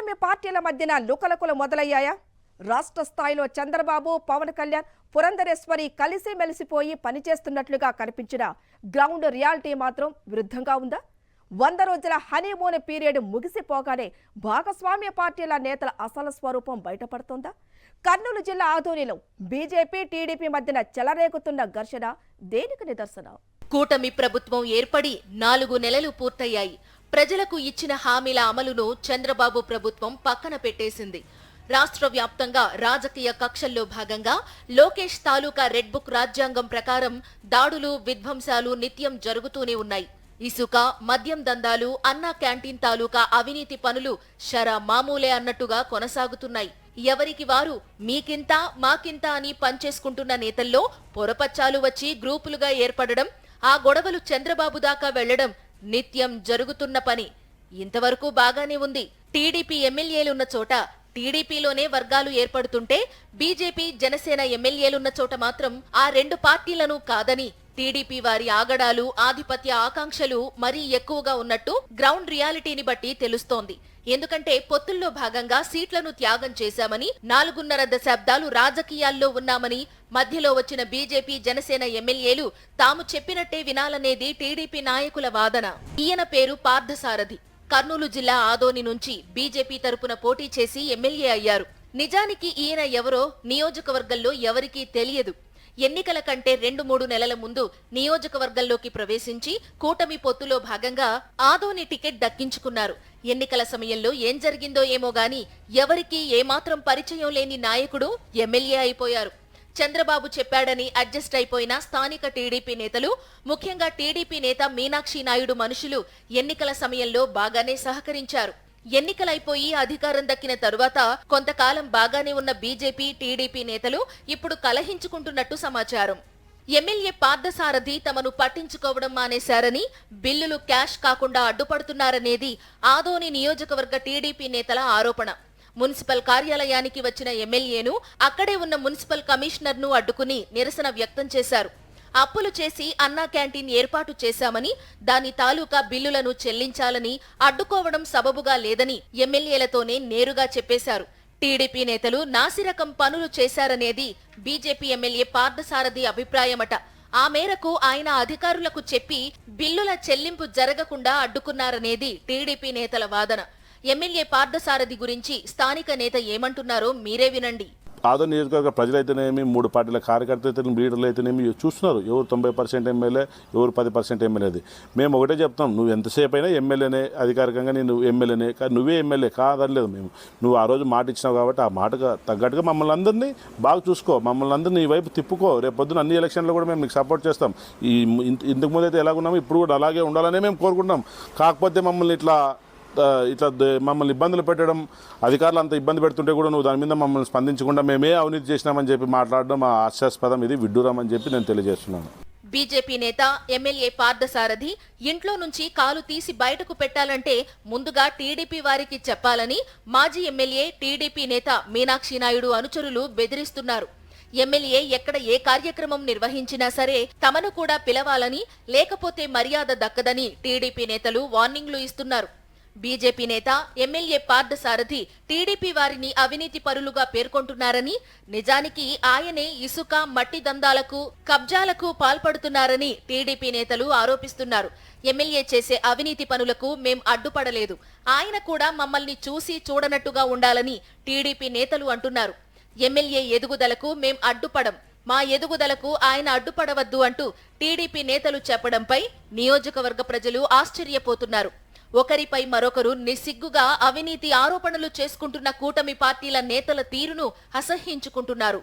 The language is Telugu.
కూటమి పార్టీల మధ్యన లుకలుకలు మొదలయ్యాయా? రాష్ట్ర స్థాయిలో చంద్రబాబు, పవన్ కళ్యాణ్, పురంధరేశ్వరి కలిసి మెలిసిపోయి పనిచేస్తున్నట్లుగా కనిపించిన గ్రౌండ్ రియాలిటీ మాత్రం విరుద్ధంగా ఉందా? 100 రోజుల హనీమూన్ పీరియడ్ ముగిసిపోగానే భాగస్వామ్య పార్టీల నేతల అసలు స్వరూపం బయటపడుతోందా? కర్నూలు జిల్లా ఆదోనిలో బీజేపీ, టీడీపీ మధ్యన చెలరేగుతున్న ఘర్షణ దేనికి నిదర్శనం? కూటమి ప్రభుత్వం ఏర్పడి 4 నెలలు పూర్తయ్యాయి. ప్రజలకు ఇచ్చిన హామీల అమలును చంద్రబాబు ప్రభుత్వం పక్కన పెట్టేసింది. రాష్ట్ర వ్యాప్తంగా రాజకీయ కక్షల్లో భాగంగా లోకేష్ తాలూకా రెడ్ బుక్ రాజ్యాంగం ప్రకారం దాడులు, విధ్వంసాలు నిత్యం జరుగుతూనే ఉన్నాయి. ఇసుక, మద్యం దందాలు, అన్నా క్యాంటీన్ తాలూకా అవినీతి పనులు షరా మామూలే అన్నట్టుగా కొనసాగుతున్నాయి. ఎవరికి వారు మీకింత మాకింత అని పనిచేసుకుంటున్న నేతల్లో పొరపచ్చాలు వచ్చి గ్రూపులుగా ఏర్పడడం, ఆ గొడవలు చంద్రబాబు దాకా వెళ్లడం నిత్యం జరుగుతున్న పని. ఇంతవరకు బాగానే ఉంది. టీడీపీ ఎమ్మెల్యేలున్న చోట టీడీపీలోనే వర్గాలు ఏర్పడుతుంటే, బీజేపీ, జనసేన ఎమ్మెల్యేలున్న చోట మాత్రం ఆ 2 పార్టీలను కాదని టీడీపీ వారి ఆగడాలు, ఆధిపత్య ఆకాంక్షలు మరీ ఎక్కువగా ఉన్నట్టు గ్రౌండ్ రియాలిటీని బట్టి తెలుస్తోంది. ఎందుకంటే పొత్తుల్లో భాగంగా సీట్లను త్యాగం చేశామని, 4.5 దశాబ్దాలు రాజకీయాల్లో ఉన్నామని మధ్యలో వచ్చిన బీజేపీ, జనసేన ఎమ్మెల్యేలు తాము చెప్పినట్టే వినాలనేది టీడీపీ నాయకుల వాదన. ఈయన పేరు పార్థసారథి. కర్నూలు జిల్లా ఆదోని నుంచి బీజేపీ తరపున పోటీ చేసి ఎమ్మెల్యే అయ్యారు. నిజానికి ఈయన ఎవరో నియోజకవర్గంలో ఎవరికీ తెలియదు. ఎన్నికల కంటే 2-3 నెలల ముందు నియోజకవర్గంలోకి ప్రవేశించి కూటమి పొత్తులో భాగంగా ఆదోని టికెట్ దక్కించుకున్నారు. ఎన్నికల సమయంలో ఏం జరిగిందో ఏమో గాని ఎవరికీ ఏమాత్రం పరిచయం లేని నాయకుడు ఎమ్మెల్యే అయిపోయారు. చంద్రబాబు చెప్పాడని అడ్జస్ట్ అయిపోయిన స్థానిక టీడీపీ నేతలు, ముఖ్యంగా టీడీపీ నేత మీనాక్షి నాయుడు మనుషులు ఎన్నికల సమయంలో బాగానే సహకరించారు. ఎన్నికలైపోయి అధికారం దక్కిన తరువాత కొంతకాలం బాగానే ఉన్న బీజేపీ, టీడీపీ నేతలు ఇప్పుడు కలహించుకుంటున్నట్టు సమాచారం. ఎమ్మెల్యే పార్థసారథి తమను పట్టించుకోవడం మానేశారని, బిల్లులు క్యాష్ కాకుండా అడ్డుపడుతున్నారనేది ఆదోని నియోజకవర్గ టీడీపీ నేతల ఆరోపణ. మున్సిపల్ కార్యాలయానికి వచ్చిన ఎమ్మెల్యేను, అక్కడే ఉన్న మున్సిపల్ కమిషనర్ను అడ్డుకుని నిరసన వ్యక్తం చేశారు. అప్పులు చేసి అన్నా క్యాంటీన్ ఏర్పాటు చేశామని, దాని తాలూకా బిల్లులను చెల్లించాలని అడ్డుకోవడం సబబుగా లేదని ఎమ్మెల్యేలతోనే నేరుగా చెప్పేశారు. టీడీపీ నేతలు నాసిరకం పనులు చేశారనేది బీజేపీ ఎమ్మెల్యే పార్థసారథి అభిప్రాయమట. ఆ మేరకు ఆయన అధికారులకు చెప్పి బిల్లుల చెల్లింపు జరగకుండా అడ్డుకున్నారనేది టీడీపీ నేతల వాదన. ఎమ్మెల్యే పార్థసారథి గురించి స్థానిక నేత ఏమంటున్నారో మీరే వినండి. ఆదోని నియోజకవర్గ ప్రజలైతేనేమి, 3 పార్టీల కార్యకర్తలు, లీడర్లు అయితేనేమి చూస్తున్నారు. ఎవరు 90% ఎమ్మెల్యే, ఎవరు 10% ఎమ్మెల్యేది. మేము ఒకటే చెప్తాం, నువ్వు ఎంతసేపు అయినా ఎమ్మెల్యేనే, అధికారికంగా నేను ఎమ్మెల్యేనే, కానీ నువ్వే ఎమ్మెల్యే కాదనలేదు మేము. నువ్వు ఆ రోజు మాట ఇచ్చినావు కాబట్టి ఆ మాటకు తగ్గట్టుగా మమ్మల్ని అందరినీ బాగా చూసుకో, మమ్మల్ని అందరినీ ఈ వైపు తిప్పుకో. రేపు పొద్దున అన్ని ఎలక్షన్లో కూడా మేము మీకు సపోర్ట్ చేస్తాం. ఇంతకు ముందు అయితే ఎలాగున్నాము ఇప్పుడు కూడా అలాగే ఉండాలనే మేము కోరుకుంటున్నాం. కాకపోతే మమ్మల్ని ఇట్లా మమ్మల్ని ఇబ్బందులు పెట్టడం, అధికారులు అంత ఇబ్బంది పెడుతుంటే కూడా నువ్వు దాని మీద మమ్మల్ని స్పందించకుండా మేమే అవినీతి చేసినామని చెప్పి మాట్లాడడం హాస్యాస్పదం. ఇది విడ్డూరం అని చెప్పి నేను తెలియజేస్తున్నాను. బీజేపీ నేత ఎమ్మెల్యే పార్థసారథి ఇంట్లో నుంచి కాలు తీసి బయటకు పెట్టాలంటే ముందుగా టీడీపీ వారికి చెప్పాలని మాజీ ఎమ్మెల్యే, టీడీపీ నేత మీనాక్షి నాయుడు అనుచరులు బెదిరిస్తున్నారు. ఎమ్మెల్యే ఎక్కడ ఏ కార్యక్రమం నిర్వహించినా సరే తమను కూడా పిలవాలని, లేకపోతే మర్యాద దక్కదని టీడీపీ నేతలు వార్నింగ్లు ఇస్తున్నారు. బీజేపీ నేత ఎమ్మెల్యే పార్థసారథి టీడీపీ వారిని అవినీతి పరులుగా పేర్కొంటున్నారని, నిజానికి ఆయనే ఇసుక, మట్టి దందాలకు, కబ్జాలకు పాల్పడుతున్నారని టీడీపీ నేతలు ఆరోపిస్తున్నారు. ఎమ్మెల్యే చేసే అవినీతి పనులకు మేం అడ్డుపడలేదు, ఆయన కూడా మమ్మల్ని చూసి చూడనట్టుగా ఉండాలని టీడీపీ నేతలు అంటున్నారు. ఎమ్మెల్యే ఎదుగుదలకు మేం అడ్డుపడం, మా ఎదుగుదలకు ఆయన అడ్డుపడవద్దు అంటూ టీడీపీ నేతలు చెప్పడంపై నియోజకవర్గ ప్రజలు ఆశ్చర్యపోతున్నారు. ఒకరిపై మరొకరు నిస్సిగ్గుగా అవినీతి ఆరోపణలు చేసుకుంటున్న కూటమి పార్టీల నేతల తీరును అసహ్యించుకుంటున్నారు.